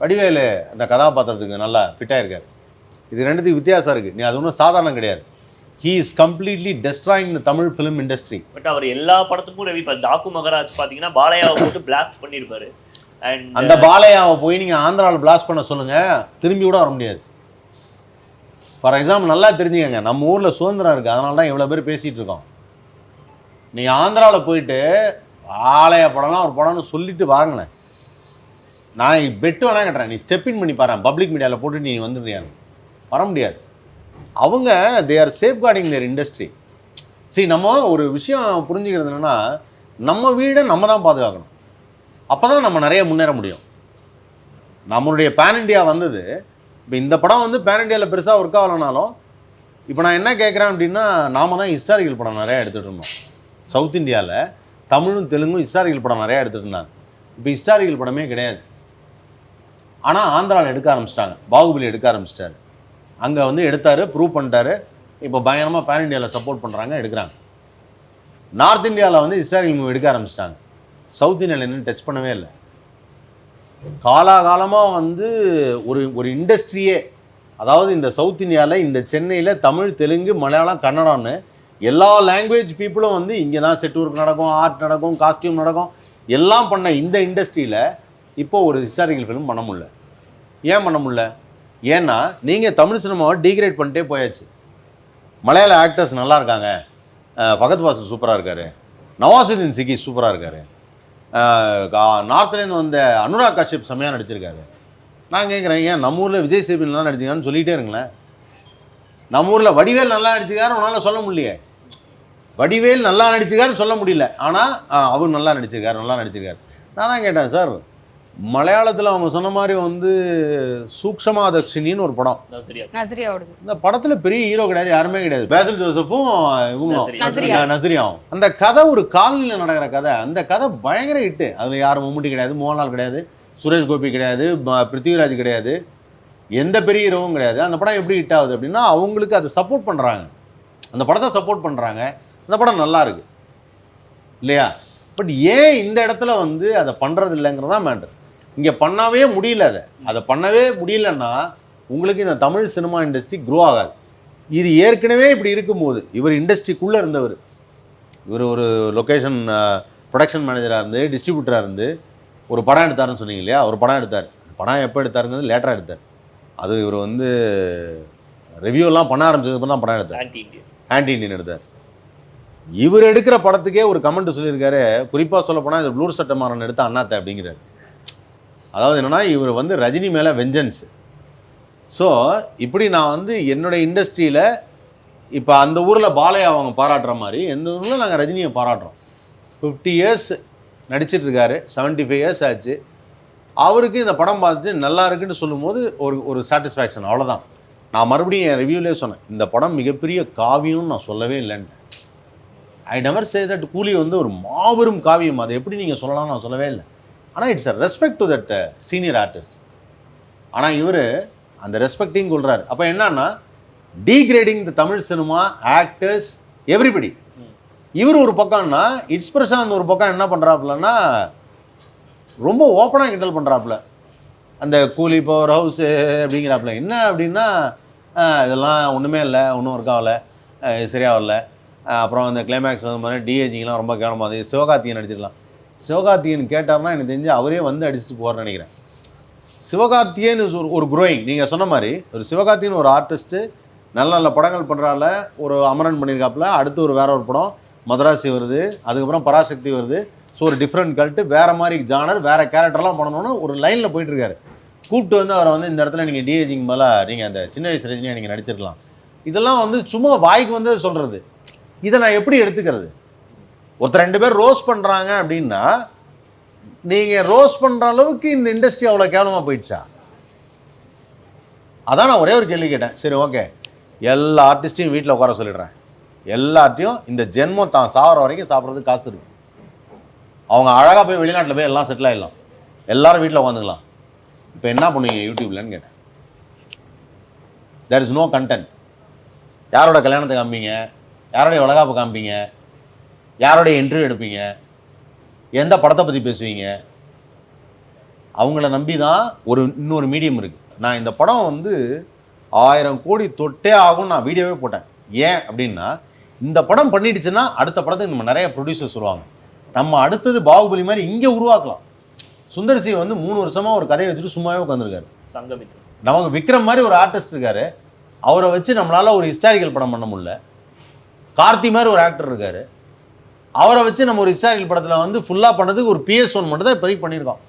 வடிவேலு அந்த கதாபாத்திரத்துக்கு நல்லா ஃபிட்டாக இருக்கார். இது ரெண்டுத்துக்கு வித்தியாசம் இருக்குது. நீ அது ஒன்றும் சாதாரணம் கிடையாது. He is completely destroying the Tamil film industry. But அவர் எல்லா படத்துக்கும் ரவி, இப்போ டாக்கு மகராஜ் பார்த்தீங்கன்னா பாலையாவை போட்டு பிளாஸ்ட் பண்ணியிருப்பாரு. அண்ட் அந்த பாலையாவை போய் நீங்கள் ஆந்திராவில் பிளாஸ்ட் பண்ண சொல்லுங்கள், திரும்பி கூட வர முடியாது. ஃபார் எக்ஸாம்பிள் நல்லா தெரிஞ்சுக்கங்க, நம்ம ஊரில் சுதந்திரம் இருக்குது, அதனால தான் இவ்வளோ பேர் பேசிகிட்டு இருக்கோம். நீங்கள் ஆந்திராவில் போயிட்டு ஆலய படம்லாம் ஒரு படம்னு சொல்லிட்டு வாங்கினேன், நான் பெட்டு வேணா கட்டுறேன், நீ ஸ்டெப்பின் பண்ணி பாரு, பப்ளிக் மீடியாவில் போட்டு நீ வந்துடுறியான்னு வர முடியாது. அவங்க they are safeguarding their industry. சரி, நம்ம ஒரு விஷயம் புரிஞ்சுக்கிறது என்னென்னா, நம்ம வீடை நம்ம தான் பாதுகாக்கணும். அப்போ தான் நம்ம நிறைய முன்னேற முடியும். நம்மளுடைய பேன் இண்டியா வந்தது. இப்போ இந்த படம் வந்து பேன் இண்டியாவில் பெருசாக ஒர்க் ஆகலைனாலும், இப்போ நான் என்ன கேட்குறேன் அப்படின்னா, நாம தான் ஹிஸ்டாரிக்கல் படம் நிறையா எடுத்துகிட்டு இருந்தோம். சவுத் இந்தியாவில் தமிழும் தெலுங்கும் ஹிஸ்டாரிக்கல் படம் நிறையா எடுத்துகிட்டு இருந்தாங்க. இப்போ ஹிஸ்டாரிக்கல் படமே கிடையாது. ஆனால் ஆந்திராவில் எடுக்க ஆரம்பிச்சிட்டாங்க. பாகுபலி எடுக்க ஆரம்பிச்சிட்டாரு, அங்கே வந்து எடுத்தார், ப்ரூவ் பண்ணிட்டாரு. இப்போ பயங்கரமாக பேன் இண்டியாவில் சப்போர்ட் பண்ணுறாங்க, எடுக்கிறாங்க. நார்த் இந்தியாவில் வந்து ஹிஸ்டாரிக்கல் மூவி எடுக்க ஆரம்பிச்சிட்டாங்க. சவுத் இந்தியாவில் இன்னும் டச் பண்ணவே இல்லை. காலாகாலமாக வந்து ஒரு இண்டஸ்ட்ரியே, அதாவது இந்த சவுத் இந்தியாவில், இந்த சென்னையில் தமிழ், தெலுங்கு, மலையாளம், கன்னடம்னு எல்லா லாங்குவேஜ் பீப்புளும் வந்து இங்கே தான் செட் ஒர்க் நடக்கும், ஆர்ட் நடக்கும், காஸ்டியூம் நடக்கும், எல்லாம் பண்ண இந்த இண்டஸ்ட்ரியில் இப்போது ஒரு ஹிஸ்டாரிக்கல் ஃபிலிம் பண்ண முடியல. ஏன் பண்ண முடியல? ஏன்னா நீங்கள் தமிழ் சினிமாவை டீக்ரேட் பண்ணிட்டே போயாச்சு. மலையாள ஆக்டர்ஸ் நல்லா இருக்காங்க, ஃபகத் ஃபாசில் சூப்பராக இருக்கார், நவாசுதீன் சிக்கி சூப்பராக இருக்கார், நார்த்லேருந்து வந்த அனுராக் காஷ்யப் செம்மையாக நடிச்சிருக்காரு. நான் கேட்குறேன், ஏன் நம்ம ஊரில் விஜய் சேபி நல்லா நடிச்சிருக்கான்னு சொல்லிகிட்டே இருங்களேன். நம்ம ஊரில் வடிவேல் நல்லா நடிச்சிருக்காரு உன்னால் சொல்ல முடியலையே. வடிவேல் நல்லா நடிச்சிருக்காருன்னு சொல்ல முடியல, ஆனால் அவர் நல்லா நடிச்சிருக்காரு. நான் கேட்டேன், சார் மலையாளத்தில் அவங்க சொன்ன மாதிரி வந்து சூக்ஷமா தக்ஷினின்னு ஒரு படம், இந்த படத்தில் பெரிய ஹீரோ கிடையாது, யாருமே கிடையாது, பேசில் ஜோசப்பும் இவங்களும் நஸ்ரியாவும். அந்த கதை ஒரு காலனியில் நடக்கிற கதை. அந்த கதை பயங்கர ஹிட்டு. அதில் யாரும் மம்முட்டி கிடையாது, மோகன்லால் கிடையாது, சுரேஷ் கோபி கிடையாது, பிருத்திவிராஜ் கிடையாது, எந்த பெரிய ஹீரோவும் கிடையாது. அந்த படம் எப்படி ஹிட் ஆகுது அப்படின்னா, அவங்களுக்கு அதை சப்போர்ட் பண்ணுறாங்க, அந்த படத்தை சப்போர்ட் பண்ணுறாங்க, அந்த படம் நல்லா இருக்கு இல்லையா. பட் ஏன் இந்த இடத்துல வந்து அதை பண்ணுறது இல்லைங்கிறதா மேட்டர். இங்கே பண்ணவே முடியல. அதை பண்ணவே முடியலன்னா உங்களுக்கு இந்த தமிழ் சினிமா இண்டஸ்ட்ரி க்ரோ ஆகாது. இது ஏற்கனவே இப்படி இருக்கும்போது, இவர் இண்டஸ்ட்ரிக்குள்ளே இருந்தவர், இவர் ஒரு லொக்கேஷன் ப்ரொடக்ஷன் மேனேஜராக இருந்து, டிஸ்ட்ரிபியூட்டராக இருந்து ஒரு படம் எடுத்தாருன்னு சொன்னீங்க இல்லையா. ஒரு படம் எடுத்தார். படம் எப்போ எடுத்தாருங்கிறது லேட்டராக எடுத்தார். அது இவர் வந்து ரிவ்யூலாம் பண்ண ஆரம்பிச்சதுக்கு தான் படம் எடுத்தார், ஆன்டி இண்டியன் எடுத்தார். இவர் எடுக்கிற படத்துக்கே ஒரு கமெண்ட் சொல்லியிருக்காரு, குறிப்பாக சொல்ல போனால் இது ப்ளூர் சட்டை மாறன் எடுத்த அண்ணாத்தை அப்படிங்கிறார். அதாவது என்னென்னா, இவர் வந்து ரஜினி மேலே வெஞ்சன்ஸ். ஸோ இப்படி நான் வந்து என்னுடைய இண்டஸ்ட்ரியில் இப்போ அந்த ஊரில் பாலையா அவங்க பாராட்டுற மாதிரி எந்த ஊரில் நாங்கள் ரஜினியை பாராட்டுறோம். 50 இயர்ஸ் நடிச்சிட்ருக்காரு, 75 இயர்ஸ் ஆச்சு. அவருக்கு இந்த படம் பார்த்துட்டு நல்லா இருக்குன்னு சொல்லும்போது ஒரு சாட்டிஸ்ஃபேக்ஷன், அவ்வளோதான். நான் மறுபடியும் என் ரிவ்யூலேயே சொன்னேன், இந்த படம் மிகப்பெரிய காவியம்னு நான் சொல்லவே இல்லைன்னு. ஐ நெவர் சே தட் கூலி வந்து ஒரு மாபெரும் காவியம், அதை எப்படி நீங்கள் சொல்லலாம்னு நான் சொல்லவே இல்லை. ஆனால் it's a respect to that senior artist. ஆனால் இவர் அந்த ரெஸ்பெக்டிங் கொள்கிறார். அப்போ என்னன்னா, டீக்ரேடிங் த தமிழ் சினிமா, ஆக்டர்ஸ், எவ்ரிபடி. இவர் ஒரு பக்கம்னா, இட்ஸ் பிரசாந்த் ஒரு பக்கம் என்ன பண்ணுறாப்புலன்னா, ரொம்ப ஓப்பனாக கிண்டல் பண்ணுறாப்புல. அந்த கூலி பவர் ஹவுஸு அப்படிங்கிறாப்புல. என்ன அப்படின்னா, இதெல்லாம் ஒன்றுமே இல்லை, ஒன்றும் ஒர்க் ஆகலை, சரியாக வரல, அப்புறம் அந்த கிளைமேக்ஸ் வந்து மாதிரி டிஏஜிங்கெலாம் ரொம்ப கேவலமாக அது சிவகார்த்திகேயன் நடிச்சிடலாம். சிவகார்த்திகேயன் கேட்டார்னா எனக்கு தெரிஞ்சு அவரே வந்து அடிச்சுட்டு போவார்னு நினைக்கிறேன். சிவகார்த்திகேயன் ஒரு க்ரோயிங். நீங்கள் சொன்ன மாதிரி ஒரு சிவகார்த்திகேயன் ஒரு ஆர்டிஸ்ட்டு நல்ல நல்ல படங்கள் பண்ணுறால, ஒரு அமரன் பண்ணியிருக்காப்புல, அடுத்து ஒரு வேற ஒரு படம் மதராசி வருது, அதுக்கப்புறம் பராசக்தி வருது. ஸோ ஒரு டிஃப்ரெண்ட் கல்ட்டு, வேறு மாதிரி ஜானர், வேறு கேரக்டர்லாம் பண்ணணும்னு ஒரு லைனில் போயிட்டுருக்காரு. கூப்பிட்டு வந்து அவரை வந்து இந்த இடத்துல நீங்கள் டிஏஜிங் மேலே நீங்கள் அந்த சின்ன வயசு ரஜினியாக நீங்கள் நடிச்சிருக்கலாம். இதெல்லாம் வந்து சும்மா வாய்க்கு வந்து சொல்கிறது. இதை நான் எப்படி எடுத்துக்கிறது? ஒருத்தர் 2 பேர் ரோஸ் பண்ணுறாங்க அப்படின்னா நீங்கள் ரோஸ் பண்ணுற அளவுக்கு இந்த இண்டஸ்ட்ரி அவ்வளோ கேவலமாக போயிடுச்சா? அதான் நான் ஒரே ஒரு கேள்வி கேட்டேன். சரி, ஓகே, எல்லா ஆர்டிஸ்ட்டையும் வீட்டில் உட்கார சொல்லிடுறேன். எல்லார்ட்டையும் இந்த ஜென்மம் தான் சாகிற வரைக்கும் சாப்பிட்றதுக்கு காசு இருக்குது. அவங்க அழகாக போய் வெளிநாட்டில் போய் எல்லாம் செட்டில் ஆகிடலாம், எல்லோரும் வீட்டில் உட்காந்துக்கலாம். இப்போ என்ன பண்ணுவீங்க யூடியூப்லன்னு கேட்டேன். There is no content. யாரோட கல்யாணத்தை காமிப்பீங்க, யாரோடைய வளகாப்பு காமிப்பீங்க, யாரோடைய இன்டர்வியூ எடுப்பீங்க, எந்த படத்தை பற்றி பேசுவீங்க? அவங்கள நம்பி தான் இன்னொரு மீடியம் இருக்குது. நான் இந்த படம் வந்து 1000 கோடி தொட்டே ஆகும் நான் வீடியோவே போட்டேன். ஏன் அப்படின்னா, இந்த படம் பண்ணிடுச்சுன்னா அடுத்த படத்துக்கு நம்ம நிறைய ப்ரொடியூசர்ஸ் வருவாங்க. நம்ம அடுத்தது பாகுபலி மாதிரி இங்கே உருவாக்கலாம். சுந்தர் சி வந்து 3 வருஷமாக ஒரு கதையை வச்சுட்டு சும்மாவே உட்காந்துருக்காரு. சங்கமித்ரன் நமக்கு விக்ரம் மாதிரி ஒரு ஆர்டிஸ்ட் இருக்காரு, அவரை வச்சு நம்மளால் ஒரு ஹிஸ்டாரிக்கல் படம் பண்ண முடியல. கார்த்தி மாதிரி ஒரு ஆக்டர் இருக்காரு, அவரை வச்சு நம்ம ஒரு ஹிஸ்டாரிக்கல் படத்தில் வந்து ஃபுல்லாக பண்ணதுக்கு ஒரு PS1 மட்டும் தான் இப்போதைக்கு பண்ணியிருக்கோம்.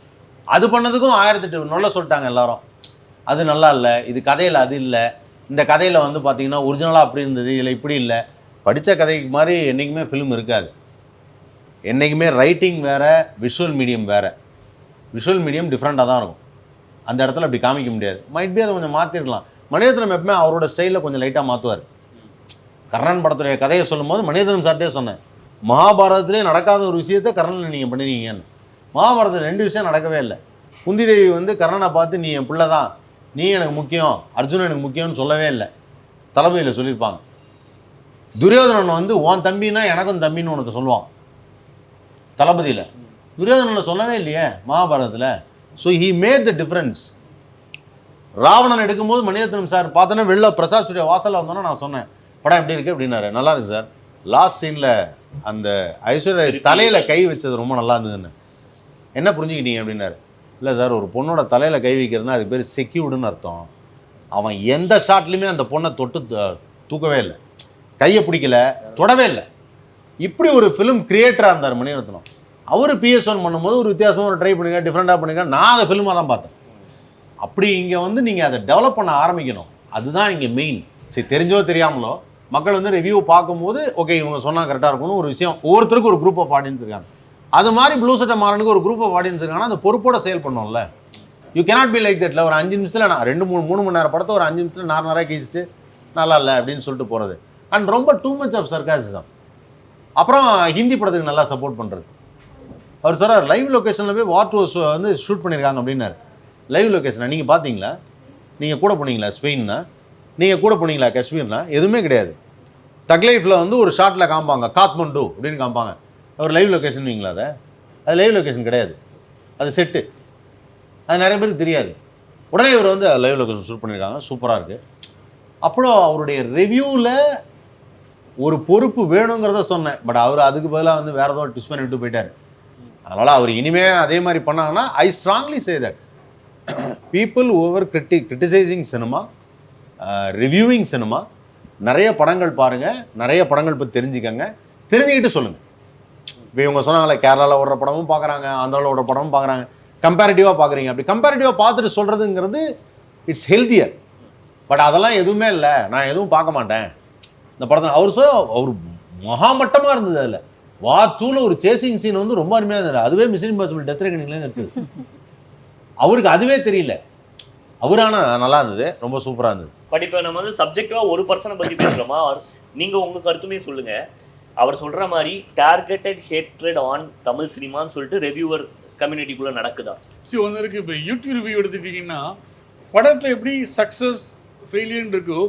அது பண்ணதுக்கும் 1008 நொல்ல சொல்லிட்டாங்க எல்லாரும். அது நல்லா இல்லை, இது கதையில் அது இல்லை, இந்த கதையில் வந்து பார்த்தீங்கன்னா ஒரிஜினலாக அப்படி இருந்தது, இதில் இப்படி இல்லை. படித்த கதைக்கு மாதிரி என்றைக்குமே ஃபிலிம் இருக்காது. என்றைக்குமே ரைட்டிங் வேறு, விஷுவல் மீடியம் வேறு. விஷுவல் மீடியம் டிஃப்ரெண்ட்டாக தான் இருக்கும். அந்த இடத்துல அப்படி காமிக்க முடியாது. மைட் பி அதை கொஞ்சம் மாற்றிருக்கலாம். மணிரத்னம் எப்பவுமே அவரோட ஸ்டைலில் கொஞ்சம் லைட்டாக மாற்றுவார். கர்ணன் படத்துடைய கதையை சொல்லும் போது மணிரத்னம் சார்ட்டே சொன்னேன், மகாபாரதத்திலே நடக்காத ஒரு விஷயத்தை கர்ணனில் நீங்கள் பண்ணிருக்கீங்கன்னு. மகாபாரதத்தில் 2 விஷயம் நடக்கவே இல்லை. குந்தி தேவி வந்து கர்ணனை பார்த்து நீ என் பிள்ளை தான், நீ எனக்கு முக்கியம், அர்ஜுனன் எனக்கு முக்கியம்னு சொல்லவே இல்லை. தளபதியில் சொல்லியிருப்பாங்க. துரியோதனன் வந்து உன் தம்பின்னா எனக்கும் தம்பின்னு ஒன்று சொல்லுவான் தளபதியில். துரியோதனனை சொல்லவே இல்லையே மகாபாரதத்தில். So he made the difference. Ravanan எடுக்கும்போது மணிரத்னம் சார் பார்த்தோன்னா வெளில பிரசாத் ஸ்டுடியோ வாசலில் வந்தோன்னா நான் சொன்னேன், படம் எப்படி இருக்குது அப்படின்னாரு. நல்லா இருக்கு சார். லாஸ்ட் சீனில் அந்த ஐஸ்வர்யா தலையில் கை வச்சது ரொம்ப நல்லா இருந்ததுன்னு. என்ன புரிஞ்சுக்கிட்டீங்க அப்படின்னாரு. இல்லை சார், ஒரு பொண்ணோட தலையில் கை வைக்கிறதுனா அதுக்கு பேர் செக்யூர்டுன்னு அர்த்தம். அவன் எந்த ஷாட்லையுமே அந்த பொண்ணை தொட்டு தூக்கவே இல்லை, கையை பிடிக்கல, தொடவே இல்லை. இப்படி ஒரு ஃபிலிம் கிரியேட்டராக இருந்தார் மணிரத்னம். அவர் PS1 பண்ணும்போது ஒரு வித்தியாசமாக ஒரு ட்ரை பண்ணிக்க, டிஃப்ரெண்ட்டாக பண்ணிக்க. நான் அதை ஃபிலிமாக தான் பார்த்தேன். அப்படி இங்கே வந்து நீங்கள் அதை டெவலப் பண்ண ஆரம்பிக்கணும். அதுதான் இங்கே மெயின். சரி, தெரிஞ்சோ தெரியாமலோ மக்கள் வந்து ரிவ்யூ பார்க்கும்போது ஓகே இவங்க சொன்னால் கரெக்டாக இருக்கும்னு ஒரு விஷயம். ஒவ்வொருத்தருக்கும் ஒரு குரூப் ஆஃப் ஆடியன்ஸ் இருக்காங்க. அது மாதிரி ப்ளூ சட்டை மாறனுக்கு ஒரு குரூப் ஆஃப் ஆடியன்ஸ் இருக்காங்கன்னா அந்த பொறுப்போட செயல் பண்ணோம்ல. யூ கேனாட் பி லைக் தட்ல ஒரு 5 நிமிஷத்தில் நான் 2-3 மணி நேரம் படத்தை ஒரு 5 நிமிஷத்தில் நார்மலாக கழிச்சிட்டு நல்லா இல்லை அப்படின்னு சொல்லிட்டு போகிறது. அண்ட் ரொம்ப டூ மச் ஆஃப் சர்காசிசம். அப்புறம் ஹிந்தி படத்துக்கு நல்லா சப்போர்ட் பண்ணுறது. அவர் சொல்கிறார் லைவ் லொக்கேஷனில் போய் வாட் வாஸ் வந்து ஷூட் பண்ணியிருக்காங்க அப்படின்னாரு. லைவ் லொக்கேஷனா நீங்கள் பார்த்தீங்களா? நீங்கள் கூட போனீங்களா ஸ்பெயின்னா? நீங்கள் கூட போனீங்களா காஷ்மீர்னா? எதுவுமே கிடையாது. தக் லைஃப்பில் வந்து ஒரு ஷார்ட்டில் காமிப்பாங்க காத்மண்டு அப்படின்னு காமிப்பாங்க. அவர் லைவ் லொக்கேஷன் வைங்களா? அது லைவ் லொக்கேஷன் கிடையாது, அது செட்டு. அது நிறைய பேருக்கு தெரியாது. உடனே இவர் வந்து லைவ் லொக்கேஷன் ஷூட் பண்ணியிருக்காங்க, சூப்பராக இருக்குது. அப்புறம் அவருடைய ரிவ்யூவில் ஒரு பொறுப்பு வேணுங்கிறத சொன்னேன். பட் அவர் அதுக்கு பதிலாக வந்து வேறு ஏதோ ட்விஸ்ட் பண்ணிவிட்டு போயிட்டார். அதனால் அவர் இனிமேல் அதே மாதிரி பண்ணாங்கன்னா I strongly say that people over criticising cinema, reviewing cinema, நிறைய படங்கள் பாருங்கள், நிறைய படங்கள் பற்றி தெரிஞ்சுக்கங்க, தெரிஞ்சுக்கிட்டு சொல்லுங்கள். இப்போ இவங்க சொன்னாங்களே கேரளாவில் ஓடுற படமும் பார்க்குறாங்க, ஆந்திராவில் ஓடுற படமும் பார்க்குறாங்க, கம்பேரிட்டிவாக பார்க்குறீங்க. அப்படி கம்பேரிட்டிவாக பார்த்துட்டு சொல்கிறதுங்கிறது இட்ஸ் ஹெல்த்தியர். பட் அதெல்லாம் எதுவுமே இல்லை, நான் எதுவும் பார்க்க மாட்டேன் இந்த படத்தை. அவர் மகாமட்டமாக இருந்தது. அதில் வார் 2ல ஒரு சேசிங் சீன் வந்து ரொம்ப அருமையாக இருந்தது. அதுவே மிஷன் இம்பாசிபிள் டெத் ரெக்கனிங்லேருந்து இருக்குது. அவருக்கு அதுவே தெரியல. அவரான நல்லா இருந்தது, ரொம்ப சூப்பராக இருந்தது. பட் இப்போ நம்ம வந்து சப்ஜெக்டிவாக ஒரு பர்சனை பற்றி பேசுகிறோமா? நீங்கள் உங்கள் கருத்துமே சொல்லுங்கள். அவர் சொல்கிற மாதிரி டார்கெட்டட் ஹேட்ரட் ஆன் தமிழ் சினிமான்னு சொல்லிட்டு ரெவ்யூவர் கம்யூனிட்டிக்குள்ளே நடக்குதா? சரி, ஒன்று இருக்குது. இப்போ யூடியூப் ரிவ்யூ எடுத்துட்டிங்கன்னா படத்தில் எப்படி சக்ஸஸ் ஃபெயிலியர்னு இருக்கோ,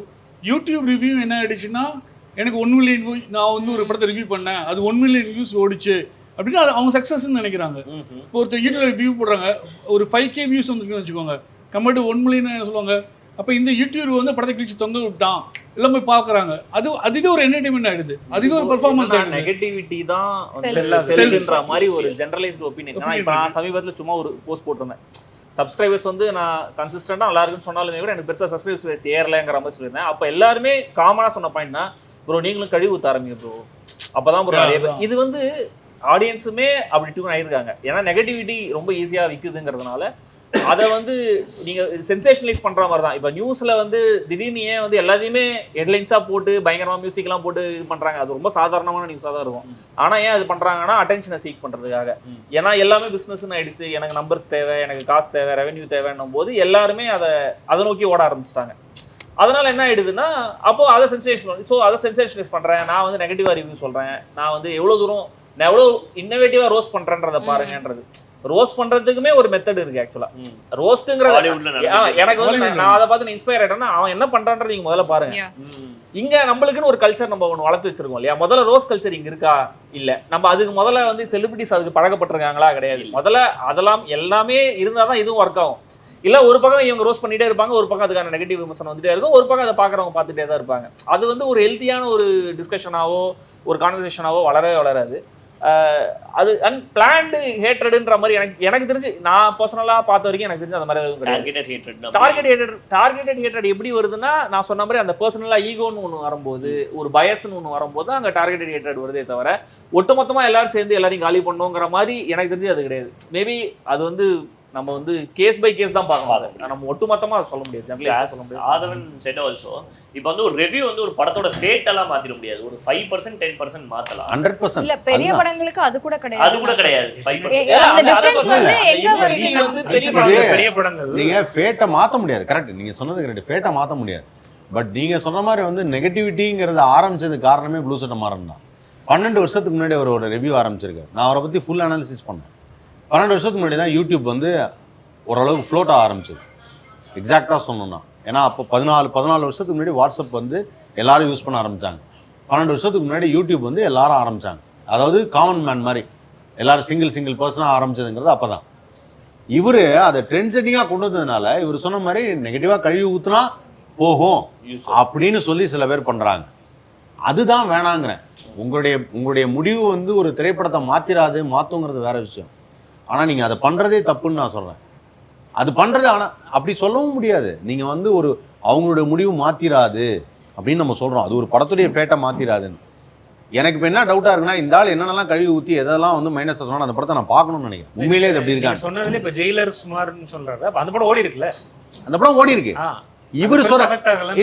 யூடியூப் ரிவ்யூ என்ன ஆகிடுச்சுன்னா எனக்கு 1 மில்லியன் நான் வந்து ஒரு படத்தை ரிவ்யூ பண்ணேன், அது 1 மில்லியன் வியூஸ் ஓடிச்சு அப்படின்னா அது அவங்க சக்ஸஸ்ன்னு நினைக்கிறாங்க. இப்போ ஒருத்தர் யூடியூப்ல ரிவ்யூ போடுறாங்க, ஒரு 5K வியூஸ் வந்துருக்குன்னு வச்சுக்கோங்க, கம்பேர்ட் 1 மில்லியன் சொல்லுவாங்க. அப்போ இந்த யூடியூப் வந்து படத்தை கிழிச்சு தொங்க விட்டான், எல்லாம் போய் பார்க்குறாங்க. அது அதுவே ஒரு என்டர்டைன்மெண்ட் ஆயிடுது, அதுவே ஒரு பெர்ஃபார்மன்ஸ் ஆயிடுது. நெகட்டிவிட்டி தான் Self. செல்ஃப்ன்ற மாதிரி ஒரு ஜெனரலைஸ்டு ஒப்பீனியன். நான் இப்போ சமீபத்தில் சும்மா ஒரு போஸ்ட் போட்டிருந்தேன். சப்ஸ்கிரைபர்ஸ் வந்து நான் கன்சிஸ்டண்டாக நல்லா இருக்குன்னு சொன்னாலுமே கூட எனக்கு பெருசாக சப்ஸ்கிரைபர்ஸ் ஏறலைங்கிற மாதிரி சொல்லியிருந்தேன். அப்போ எல்லாருமே காமனாக சொன்ன பாயிண்ட்னா, ப்ரோ நீங்களும் கழிவு ஊற்ற ஆரம்பிங்க ப்ரோ, அப்போதான் ப்ரோ நிறைய பேர். இது வந்து ஆடியன்ஸுமே அப்படி டியூன் ஆகிருக்காங்க. ஏன்னா நெகட்டிவிட்டி ரொம்ப ஈஸியாக விற்குதுங்கிறதுனால அதை வந்து நீங்கள் சென்சேஷனலைஸ் பண்ணுற மாதிரி தான். இப்போ நியூஸில் வந்து திடீர்னு ஏன் வந்து எல்லாத்தையுமே ஹெட்லைன்ஸாக போட்டு பயங்கரமாக மியூசிக்லாம் போட்டு இது பண்ணுறாங்க, அது ரொம்ப சாதாரணமான நியூஸாக தான் இருக்கும். ஆனால் ஏன் அது பண்ணுறாங்கன்னா அட்டென்ஷனை சீக் பண்ணுறதுக்காக. ஏன்னா எல்லாமே பிஸ்னஸ்ன்னு ஆயிடுச்சு, எனக்கு நம்பர்ஸ் தேவை, எனக்கு காசு தேவை, ரெவென்யூ தேவைன்னும் போது எல்லாருமே அதை நோக்கி ஓட ஆரம்பிச்சிட்டாங்க. அதனால என்ன ஆயிடுதுன்னா, அப்போ அதை சென்சேஷனலைஸ் பண்ணுறேன், நான் வந்து நெகட்டிவாக ரிவ்யூ சொல்கிறேன், நான் வந்து எவ்வளோ தூரம் நான் எவ்வளோ இன்னோவேட்டிவாக ரோஸ்ட் பண்ணுறேன்றதை பாருங்கன்றது. ரோஸ்ட் பண்றதுக்குமே ஒரு மெத்தட் இருக்கு ஆக்சுவலா. ரோஸ்ட்ங்கிறது எனக்கு வந்து நான் அதை பார்த்து இன்ஸ்பயர் ஆயிட்டேன்னா அவன் என்ன பண்றான்றது நீங்க முதல்ல பாருங்க. இங்க நம்மளுக்குன்னு ஒரு கல்ச்சர் நம்ம ஒன்று வளர்த்து வச்சிருக்கோம் இல்லையா. முதல்ல ரோஸ் கல்ச்சர் இங்க இருக்கா? இல்ல. நம்ம அதுக்கு முதல்ல வந்து செலிபிரிட்டிஸ் அதுக்கு பழக்கப்பட்டிருக்காங்களா? கிடையாது. முதல்ல அதெல்லாம் எல்லாமே இருந்தாதான் இதுவும் ஒர்க் ஆகும். இல்ல ஒரு பக்கம் இவங்க ரோஸ் பண்ணிட்டே இருப்பாங்க, ஒரு பக்கம் அதுக்கான நெகட்டிவ் விமர்சனம் வந்துட்டே இருக்கும், ஒரு பக்கம் அதை பாக்குறவங்க பார்த்துட்டே தான் இருப்பாங்க. அது வந்து ஒரு ஹெல்த்தியான ஒரு டிஸ்கஷனாவோ ஒரு கான்வர்சேஷனாவோ வளரவே வளராது. அது அன்பிளான்டு ஹேட்ரட்ன்ற மாதிரி எனக்கு தெரிஞ்சு, நான் பர்சனலாக பார்த்த வரைக்கும் எனக்கு தெரிஞ்சு அந்த மாதிரி எதுவும் கிடையாது. டார்கெட்டட் ஹேட்ரட் எப்படி வருதுன்னா, நான் சொன்ன மாதிரி அந்த பர்சனலாக ஈகோன்னு ஒன்று வரும்போது, ஒரு பயஸ்ன்னு ஒன்று வரும்போது அங்கே டார்கெட்டட் ஹேட்ரட் வருதே தவிர ஒட்டுமொத்தமாக எல்லாரும் சேர்ந்து எல்லாரையும் காலி பண்ணுங்கிற மாதிரி எனக்கு தெரிஞ்சு அது கிடையாது. மேபி அது வந்து நம்ம வந்து கேஸ் பை கேஸ் தான் பார்க்கலாம், நம்ம ஒட்டுமொத்தமாக சொல்ல முடியாது. சொல்ல முடியாது. ஆதவன் செட் ஆல்சோ இப்போ வந்து ஒரு ரிவ்யூ வந்து ஒரு படத்தோட ஃபேட் எல்லாம் மாத்திர முடியாது. ஒரு 5% 10% மாத்தலாம். 100% இல்ல பெரிய படங்களுக்கு அது கூட கிடையாது. அது கூட கிடையாது. 5% அந்த டிஃபரன்ஸ் வந்து எங்க வருது? பெரிய படங்கள் நீங்க ஃபேட்டை மாத்த முடியாது. கரெக்ட், நீங்க சொன்னது கரெக்ட். ஃபேட்டை மாத்த முடியாது. பட் நீங்க சொன்ன மாதிரி வந்து நெகட்டிவிட்டிங்கிறது ஆரம்பிச்சது காரணமே ப்ளூ சட்டை மாறன் தான். 12 வருஷத்துக்கு முன்னாடி அவரோட ரிவ்யூ ஆரம்பிச்சிருக்காரு. நான் அவரை பத்தி ஃபுல் அனாலிசிஸ் பண்ணேன். 12 வருஷத்துக்கு முன்னாடி தான் யூடியூப் வந்து ஓரளவுக்கு ஃப்ளோட் ஆக ஆரம்பிச்சது. எக்ஸாக்டாக சொல்லணும்னா, ஏன்னா அப்போ 14 வருஷத்துக்கு முன்னாடி வாட்ஸ்அப் வந்து எல்லாரும் யூஸ் பண்ண ஆரம்பித்தாங்க. 12 வருஷத்துக்கு முன்னாடி யூடியூப் வந்து எல்லாரும் ஆரம்பித்தாங்க. அதாவது காமன் மேன் மாதிரி எல்லாரும் சிங்கிள் பர்சனாக ஆரம்பிச்சதுங்கிறது அப்போ தான். இவர் அதை ட்ரெண்ட் செட்டிங்காக கொண்டு வந்ததுனால இவர் சொன்ன மாதிரி நெகட்டிவாக கழுவி ஊற்றுனா போகும் அப்படின்னு சொல்லி சில பேர் பண்ணுறாங்க. அதுதான் வேணாங்கிறேன். உங்களுடைய முடிவு வந்து ஒரு திரைப்படத்தை மாற்றுங்கிறது வேற விஷயம். ஆனால் நீங்கள் அதை பண்ணுறதே தப்புன்னு நான் சொல்கிறேன். அது பண்ணுறது ஆனால் அப்படி சொல்லவும் முடியாது. நீங்கள் வந்து ஒரு அவங்களுடைய முடிவு மாற்றிராது அப்படின்னு நம்ம சொல்கிறோம். அது ஒரு படத்துடைய ஃபேட்டை மாற்றிராதுன்னு. எனக்கு இப்போ என்ன டவுட்டாக இருக்குன்னா, இந்த ஆள் என்னென்னலாம் கழுவி ஊற்றி எதெல்லாம் வந்து மைனஸ் சொன்னால் அந்த படத்தை நான் பார்க்கணும்னு நினைக்கிறேன். உண்மையிலே இது எப்படி இருக்காங்க சொன்னதுல இப்போ ஜெயிலர் சுமார்னு சொல்கிறாரு, அந்த படம் ஓடி இருக்குல்ல, அந்த படம் ஓடி இருக்கு. இவர் சொல்ற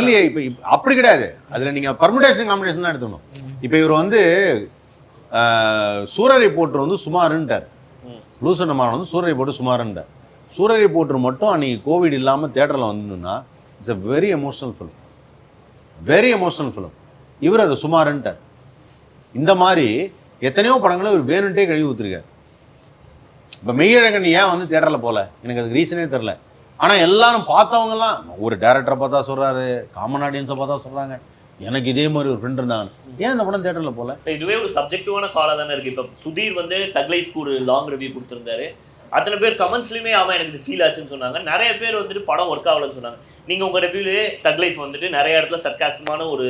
இல்லையே, இப்போ அப்படி கிடையாது. அதில் நீங்கள் பர்முடேஷன் காம்பினேஷன் தான் எடுத்துக்கணும். இப்போ இவர் வந்து சூரரை போட்டு வந்து சுமாருன்ட்டார், ப்ளூ சட்டை மாறன் வந்து சூரரை போட்டு சுமாருன்ட்டார். சூரரை போட்டு மட்டும் அன்னைக்கு கோவிட் இல்லாமல் தேட்டரில் வந்ததுன்னா it's a very emotional film. இவர் அதை சுமாருன்ட்டார். இந்த மாதிரி எத்தனையோ படங்களை இவர் வேணுன்ட்டே கழுவி ஊற்றிருக்காரு. இப்போ மெய்யழகன் ஏன் வந்து தேட்டரில் போகல, எனக்கு அதுக்கு ரீசனே தெரில. ஆனால் எல்லாரும் பார்த்தவங்கலாம் ஒரு டேரக்டரை பார்த்தா சொல்கிறாரு, காமன் ஆடியன்ஸை பார்த்தா சொல்கிறாங்க, எனக்கு இதே மாதிரி ஒரு ஃப்ரெண்ட் இருந்தாங்க, ஏன் இந்த படம் தேட்டரில் போகல? இதுவே ஒரு சப்ஜெக்டிவான காலாக தானே இருக்குது. இப்போ சுதீர் வந்து தக் லைஃப்க்கு ஒரு லாங் ரிவ்யூ கொடுத்துருந்தாரு. அத்தனை பேர் கமெண்ட்ஸ்லையுமே ஆமாம் எனக்கு ஃபீல் ஆச்சுன்னு சொன்னாங்க. நிறைய பேர் வந்துட்டு படம் ஒர்க் ஆகலன்னு சொன்னாங்க. நீங்கள் உங்கள் ரிவ்யூலே தக் லைஃப் வந்துட்டு நிறைய இடத்துல சர்க்காசமான ஒரு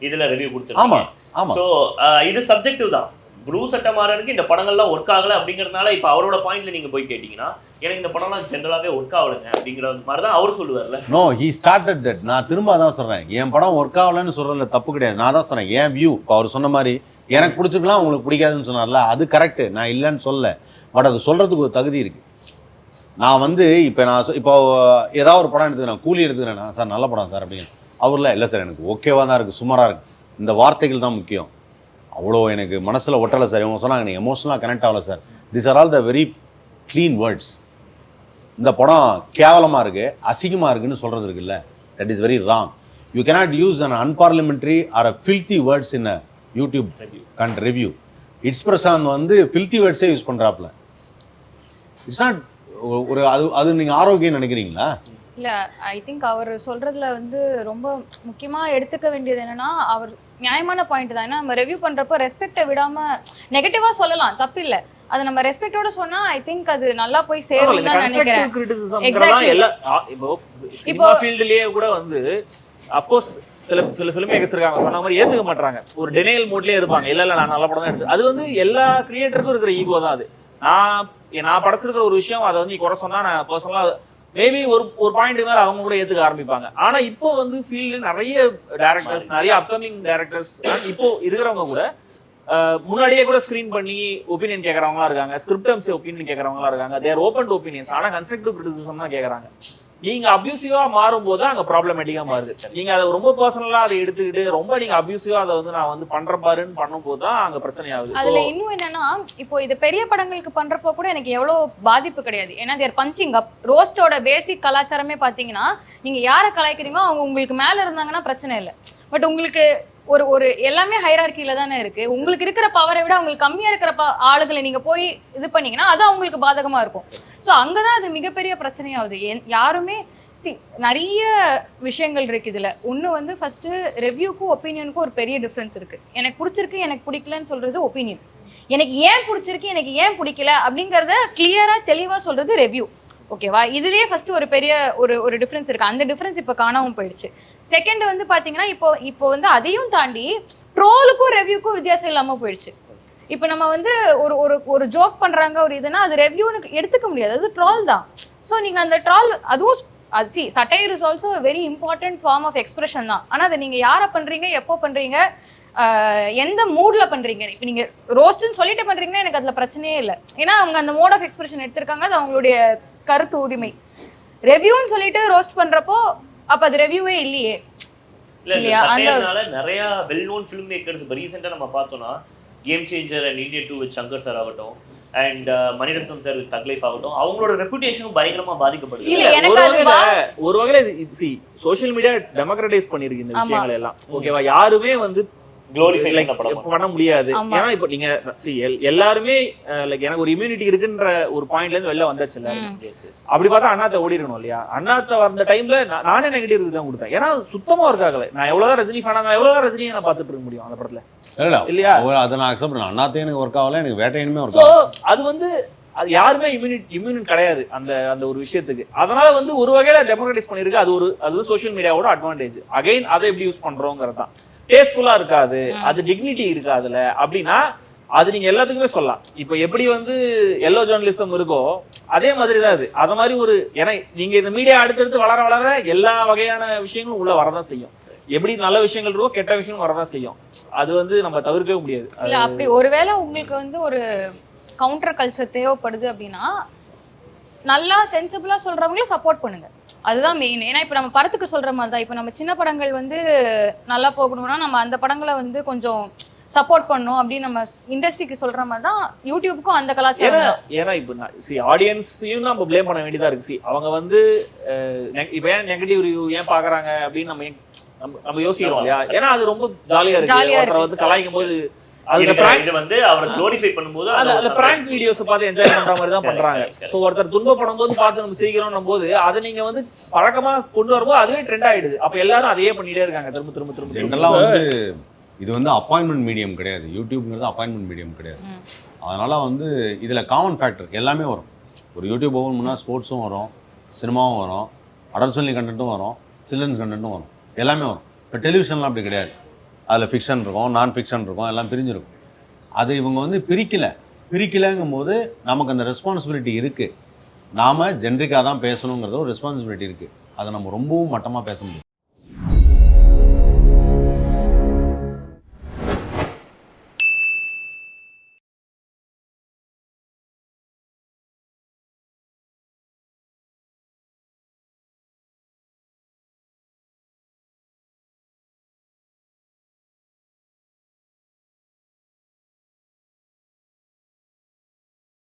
இதில் ரிவ்யூ கொடுத்துருக்காங்க. ஸோ இது சப்ஜெக்டிவ் தான். ப்ளூ சட்டை மாறனுக்கு இந்த படங்கள்லாம் ஒர்க் ஆகலை அப்படிங்கிறதுனால இப்போ அவரோட பாயிண்ட்ல நீங்கள் போய் கேட்டிங்கன்னா, எனக்கு இந்த படம்லாம் ஜென்ரலாகவே ஒர்க் ஆகலைங்க அப்படிங்கிற மாதிரி தான் அவர் சொல்லுவார்ல. No, he started that. நான் திரும்ப அதான் சொல்கிறேன், என் படம் ஒர்க் ஆகலைன்னு சொல்கிறதுல தப்பு கிடையாது. நான் தான் சொல்கிறேன், என் வியூ. இப்போ அவர் சொன்ன மாதிரி எனக்கு பிடிச்சிக்கலாம் உங்களுக்கு பிடிக்காதுன்னு சொன்னார்ல, அது கரெக்டு, நான் இல்லைன்னு சொல்ல. பட் அது சொல்கிறதுக்கு ஒரு தகுதி இருக்குது. நான் வந்து இப்போ ஏதாவது ஒரு படம் எடுத்துக்கிறேன், கூலி எடுத்துக்கிறேன்னா, சார் நல்ல படம் சார் அப்படின்னு, அவர்ல இல்லை சார் எனக்கு ஓகேவாக தான் இருக்குது, சுமாராக இருக்குது, இந்த வார்த்தைகள் தான் முக்கியம், அவ்வளோ எனக்கு மனசில் ஒட்டலை சார், இவங்க சொன்னாங்க எனக்கு எமோஷனலாக கனெக்ட் ஆகலை sir, this are all the very clean words. இந்த படம் கேவலமாக இருக்குது, அசிங்கமாக இருக்குன்னு சொல்கிறது இருக்குல்ல, that is very wrong. You cannot use an unparliamentary or a filthy words in a YouTube review. It's Prashanth வந்து ஃபில்த்தி வேர்ட்ஸே யூஸ் பண்ணுறாப்புல. இட்ஸ் நாட் ஒரு அது நீங்கள் ஆரோக்கியம் நினைக்கிறீங்களா? இல்லை, ஐ திங்க் அவர் சொல்கிறதுல வந்து ரொம்ப முக்கியமாக எடுத்துக்க வேண்டியது என்னென்னா, அவர் நியாயமான பாயிண்ட் தான். ஏன்னா நம்ம ரிவ்யூ பண்ணுறப்போ ரெஸ்பெக்டை விடாமல் நெகட்டிவாக சொல்லலாம், தப்பு இல்லை. அது நம்ம ரெஸ்பெக்டோட சொன்னா ஐ திங்க் அது நல்லா போய் சேரும் தான் நினைக்கிறேன். இப்போ சினிமா ஃபீல்ட்லயே கூட வந்து of course சில ஃபிலிம் மேக்கர்ஸ் இருக்காங்க சொன்ன மாதிரி ஏத்துக்க மாட்டாங்க, ஒரு டெனியல் மோட்லயே இருப்பாங்க. இல்ல நான் நல்ல படம் தான் எடுத்து, அது வந்து எல்லா கிரியேட்டருக்கும் இருக்கிற ஈகோ தான் அது. நான் படைச்சிருக்கிற ஒரு விஷயம் அதை வந்து குறை சொன்னா நான் பர்சனலா மேபி ஒரு பாயிண்ட் மேல அவங்க கூட ஏத்துக்க ஆரம்பிப்பாங்க. ஆனா இப்போ வந்து ஃபீல்டு நிறைய டைரக்டர்ஸ், நிறைய அப்கமிங் டைரக்டர்ஸ் இப்போ இருக்கிறவங்க கூட முன்னாடியே கூட ஸ்கிரீன் பண்ணி ஒப்பீனியன் கேட்கறவங்களா இருக்காங்க, ஸ்கிரிப்ட் அமைச்சு ஒப்பீனியன் கேட்கறவங்களா இருக்காங்க. தேர் ஓப்பன் டு ஒப்பீனியன்ஸ். ஆனா கன்ஸ்ட்ரக்டிவ் கிரிட்டிசிசம் தான் கேட்கறாங்க. நீங்க அபியூசிவா மாறும்போது அங்க ப்ராப்ளமேட்டிக்கா மாறுது. நீங்க அதை ரொம்ப பர்சனலா அதை எடுத்துக்கிட்டு ரொம்ப நீங்க அபியூசிவா அதை வந்து நான் வந்து பண்றேன் பாருன்னு பண்ணும்போது தான் அங்க பிரச்சனை ஆகுது. அதுல இன்னும் என்னன்னா, இப்போ இது பெரிய படங்களுக்கு பண்றப்போ கூட எனக்கு எவ்வளவு பாதிப்பு கிடையாது. ஏன்னா தேர் பஞ்சிங் அப். ரோஸ்டோட பேசிக் கலாச்சாரமே பாத்தீங்கன்னா, நீங்க யாரை கலாய்க்கிறீங்களோ அவங்க உங்களுக்கு மேல இருந்தாங்கன்னா பிரச்சனை இல்லை. பட் உங்களுக்கு ஒரு எல்லாமே ஹைரார்க்கியில தானே இருக்கு. உங்களுக்கு இருக்கிற பவரை விட உங்களுக்கு கம்மியா இருக்கிற ஆளுகளை நீங்க போய் இது பண்ணீங்கன்னா அது அவங்களுக்கு பாதகமா இருக்கும். ஸோ அங்கதான் அது மிகப்பெரிய பிரச்சனையாகுது. யாருமே நிறைய விஷயங்கள் இருக்கு இதுல. ஒண்ணு வந்து ஃபர்ஸ்ட் ரெவ்யூக்கும் ஒப்பீனியனுக்கும் ஒரு பெரிய டிஃபரன்ஸ் இருக்கு. எனக்கு பிடிச்சிருக்கு எனக்கு பிடிக்கலன்னு சொல்றது ஒப்பீனியன். எனக்கு ஏன் பிடிச்சிருக்கு எனக்கு ஏன் பிடிக்கல அப்படிங்கறத கிளியரா தெளிவா சொல்றது ரெவ்யூ. ஓகேவா? இதுலயே ஃபர்ஸ்ட் ஒரு பெரிய ஒரு டிஃபரன்ஸ் இருக்கு. அந்த டிஃபரன்ஸ் இப்போ காணாம போயிடுச்சு. செகண்ட் வந்து பாத்தீங்கன்னா இப்போ வந்து அதையும் தாண்டி ட்ரோலுக்கும் ரெவ்யூக்கும் வித்தியாசம் இல்லாம போயிடுச்சு. இப்போ நம்ம வந்து ஒரு ஜோக் பண்றாங்க ஒரு இதுனா அது ரெவ்யூன்னு எடுத்துக்க முடியாது, அது ட்ரோல் தான். ஸோ நீங்க அந்த ட்ரோல் அதுவும் satire is also very important form of expression தான். ஆனா அதை நீங்க யாரை பண்றீங்க, எப்போ பண்றீங்க, எந்த மூட்ல பண்றீங்க. இப்போ நீங்க ரோஸ்ட்னு சொல்லிட்டு பண்றீங்கன்னா எனக்கு அதுல பிரச்சனையே இல்லை. ஏன்னா அவங்க அந்த மோட் ஆஃப் எக்ஸ்பிரஷன் எடுத்திருக்காங்க, அது அவங்களுடைய கருத்து உரிமை. ரெவ்யூன்னு சொல்லிட்டு ரோஸ்ட் பண்றப்போ அப்ப அது ரெவ்யூவே இல்லையே. இல்லையா? அந்த நிறைய வெல் நோன் ஃபிலிம் மேக்கர்ஸ் இப்போ ரீசெண்டாக நம்ம பார்த்தோம்னா game changer and Indian 2 with Shankar sir ஆகட்டும், அண்ட் மணிரத்னம் சார் வித் தக் லைஃப் ஆகட்டும், அவங்களோட ரெப்புடேஷனும் பயங்கரமா பாதிக்கப்படுது. ஒரு வகையில சோஷியல் மீடியா டெமோக்ரடைஸ் பண்ணிருக்கு இந்த விஷயங்கள் எல்லாம். ஓகேவா? யாருமே வந்து க்ளோரிஃபை பண்ண முடியாது. ஏன்னா இப்போ நீங்க எல்லாருமே லைக் எனக்கு ஒரு இம்யூனிட்டி இருக்குன்ற ஒரு பாயிண்ட்ல இருந்து வெளில வந்தாச்சு. அப்படி பார்த்தா அண்ணாத்த ஓடி இருக்கணும் இல்லையா? அண்ணாத்த வந்த டைம்ல நானே நெகட்டிவ் ரிவ்யூ தான் கொடுத்தேன். ஏன்னா சுத்தமா ஒர்க் ஆகல. நான் எவ்வளவுதான் ரஜினி ஃபேனா, நான் எவ்வளவுதான் ரஜினியை நான் பார்த்துட்டு இருக்க முடியும் அந்த படத்துல இல்லையா? அதை நான் அக்செப்ட் பண்ணேன். அண்ணாத்தே எனக்கு ஒர்க் ஆகல, எனக்கு வேட்டையனுமே ஒர்க் ஆகல. அது வந்து அது யாருமே இம்யூனிட் கிடையாது அந்த ஒரு விஷயத்துக்கு. அதனால வந்து ஒரு வகையில டெமோக்ரடைஸ் பண்ணிருக்கு. அது சோஷியல் மீடியாவோட அட்வான்டேஜ். அகைன் அதை எப்படி யூஸ் பண்றோங்கிறது தான். டேஸ்ட்ஃபுல்லா இருக்காது, அது டிக்னிட்டி இருக்காதுல அப்படின்னா அது நீங்க எல்லாத்துக்குமே சொல்லலாம். இப்போ எப்படி வந்து எல்லோ ஜேர்னலிசம் இருக்கோ அதே மாதிரி தான் அது. அத மாதிரி ஏன்னா நீங்க இந்த மீடியா அடுத்தடுத்து வளர எல்லா வகையான விஷயங்களும் உள்ள வரதான் செய்யும். எப்படி நல்ல விஷயங்கள் இருக்கோ கெட்ட விஷயங்களும் வரதான் செய்யும். அது வந்து நம்ம தவிர்க்கவே முடியாது. அப்படி ஒருவேளை உங்களுக்கு வந்து ஒரு கவுண்டர் கல்ச்சர் தேவைப்படுது அப்படின்னா நல்லா சென்சிபிளா சொல்றவங்களே சப்போர்ட் பண்ணுங்க. அதுதான் மெயின். ஏன்னா இப்போ நம்ம படத்துக்கு சொல்ற மாதிரி தான். இப்போ நம்ம சின்ன படங்கள் வந்து நல்லா போகணும்னா நம்ம அந்த படங்களை வந்து கொஞ்சம் சப்போர்ட் பண்ணும் அப்படின்னு நம்ம இண்டஸ்ட்ரிக்கு சொல்ற மாதிரி தான் யூடியூப்க்கும் அந்த கலாச்சாரம். ஏன்னா இப்போ ஆடியன்ஸையும் நம்ம ப்ளேம் பண்ண வேண்டியதா இருக்கு. அவங்க வந்து இப்போ ஏன் நெகட்டிவ் ரிவ்யூ ஏன் பாக்குறாங்க அப்படின்னு நம்ம யோசிக்கிறோம் இல்லையா? ஏன்னா அது ரொம்ப ஜாலியா இருக்கு. வந்து கலாய்க்கும் போது அது வந்து அவரை க்ளோரிஃபை பண்ணும்போது அந்த பிராங்க் வீடியோஸ் பார்த்து என்ஜாய் பண்ற மாதிரி தான் பண்றாங்க. சோ ஒருத்தர் துன்பப்படும் போது பார்த்து நம்ம சிரிக்கிறோம் போது அதை நீங்க வந்து பழக்கமா கொண்டு வரும்போது அதுவே ட்ரெண்ட் ஆயிடுது. அப்ப எல்லாரும் அதையே பண்ணிட்டே இருக்காங்க திரும்ப. ஜென்ரலா வந்து இது வந்து அப்பாயின்மெண்ட் மீடியம் கிடையாது. யூடியூப்ங்கிறது அப்பாயின்மெண்ட் மீடியம் கிடையாது. அதனால வந்து இதுல காமன் ஃபேக்டர் எல்லாமே வரும். ஒரு யூடியூப் ஓபன் பண்ணா ஸ்போர்ட்ஸும் வரும், சினிமாவும் வரும், அடல்ட் ஒன்லி கண்டென்ட்டும் வரும், சில்ட்ரன்ஸ் கண்டென்ட்டும் வரும், எல்லாமே வரும். இப்போ டெலிவிஷன்லாம் அப்படி கிடையாது. அதில் ஃபிக்ஷன் இருக்கும், நான் ஃபிக்ஷன் இருக்கும், எல்லாம் பிரிஞ்சிருக்கும். அது இவங்க வந்து பிரிக்கலைங்கும் போது நமக்கு அந்த ரெஸ்பான்சிபிலிட்டி இருக்குது. நாம் ஜென்ரிக்காக தான் பேசணுங்கிறது ஒரு ரெஸ்பான்சிபிலிட்டி இருக்குது. அதை நம்ம ரொம்பவும் மட்டமாக பேச முடியும்.